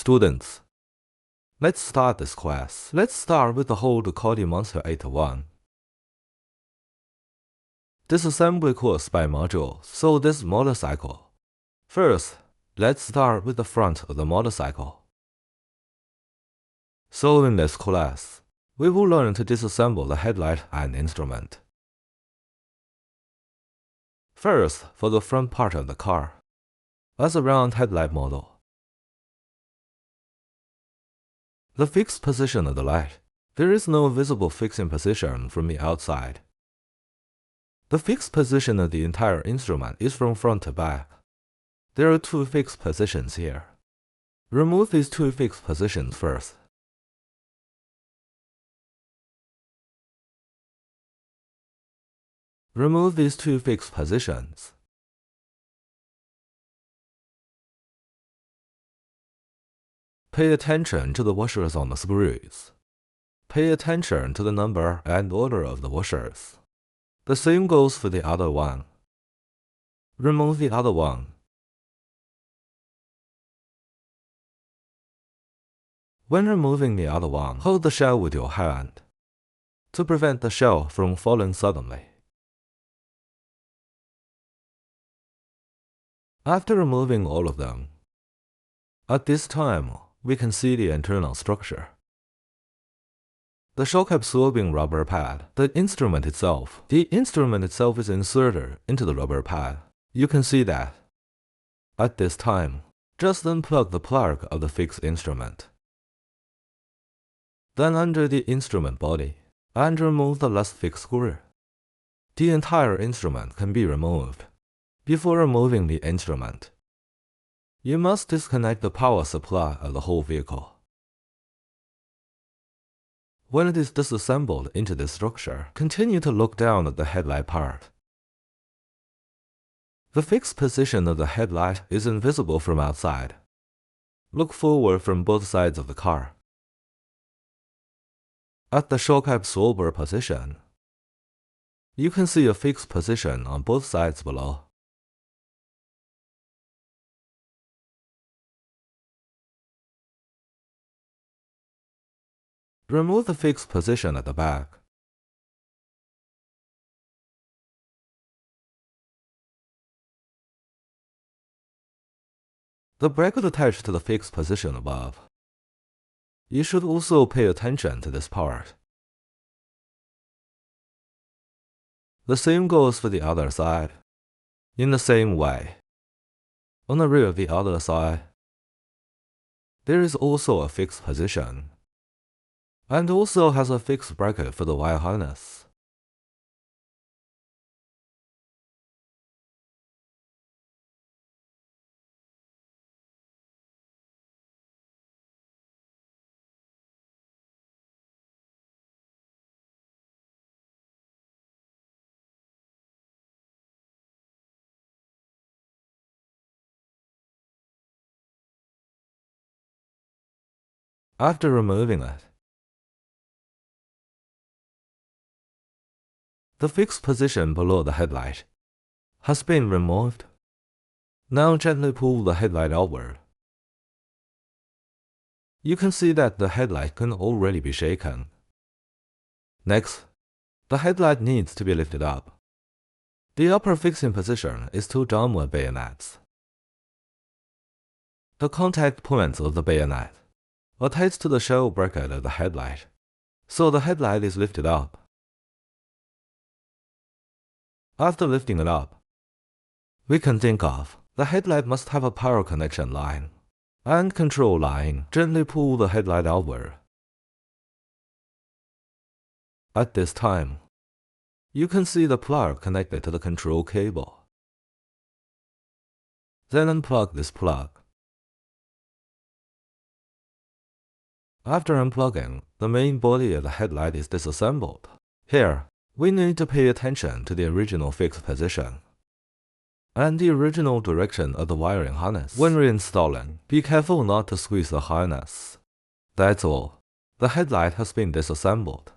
Students, let's start this class. Let's start with the whole Ducati Monster 81 disassembly course by module. So this motorcycle. First, let's start with the front of the motorcycle. So in this class, we will learn to disassemble the headlight and instrument. First, for the front part of the car, as a round headlight model. The fixed position of the light. There is no visible fixing position from the outside. The fixed position of the entire instrument is from front to back. There are two fixed positions here. Remove these two fixed positions first. Remove these two fixed positions. Pay attention to the washers on the screws. Pay attention to the number and order of the washers. The same goes for the other one. Remove the other one. When removing the other one, hold the shell with your hand to prevent the shell from falling suddenly. After removing all of them, at this time, we can see the internal structure. The shock-absorbing rubber pad, the instrument itself is inserted into the rubber pad. You can see that. At this time, just unplug the plug of the fixed instrument. Then undo the instrument body and remove the last fixed screw. The entire instrument can be removed. Before removing the instrument, you must disconnect the power supply of the whole vehicle. When it is disassembled into this structure, continue to look down at the headlight part. The fixed position of the headlight is invisible from outside. Look forward from both sides of the car. At the shock absorber position, you can see a fixed position on both sides below. Remove the fixed position at the back. The bracket attached to the fixed position above. You should also pay attention to this part. The same goes for the other side. In the same way, on the rear of the other side, there is also a fixed position, and also has a fixed bracket for the wire harness. After removing it, the fixed position below the headlight has been removed. Now gently pull the headlight outward. You can see that the headlight can already be shaken. Next, the headlight needs to be lifted up. The upper fixing position is two downward bayonets. The contact points of the bayonet attach to the shell bracket of the headlight, so the headlight is lifted up. After lifting it up, we can think of the headlight must have a power connection line and control line. Gently pull the headlight outward. At this time, you can see the plug connected to the control cable. Then unplug this plug. After unplugging, the main body of the headlight is disassembled. Here, we need to pay attention to the original fixed position and the original direction of the wiring harness. When reinstalling, be careful not to squeeze the harness. That's all. The headlight has been disassembled.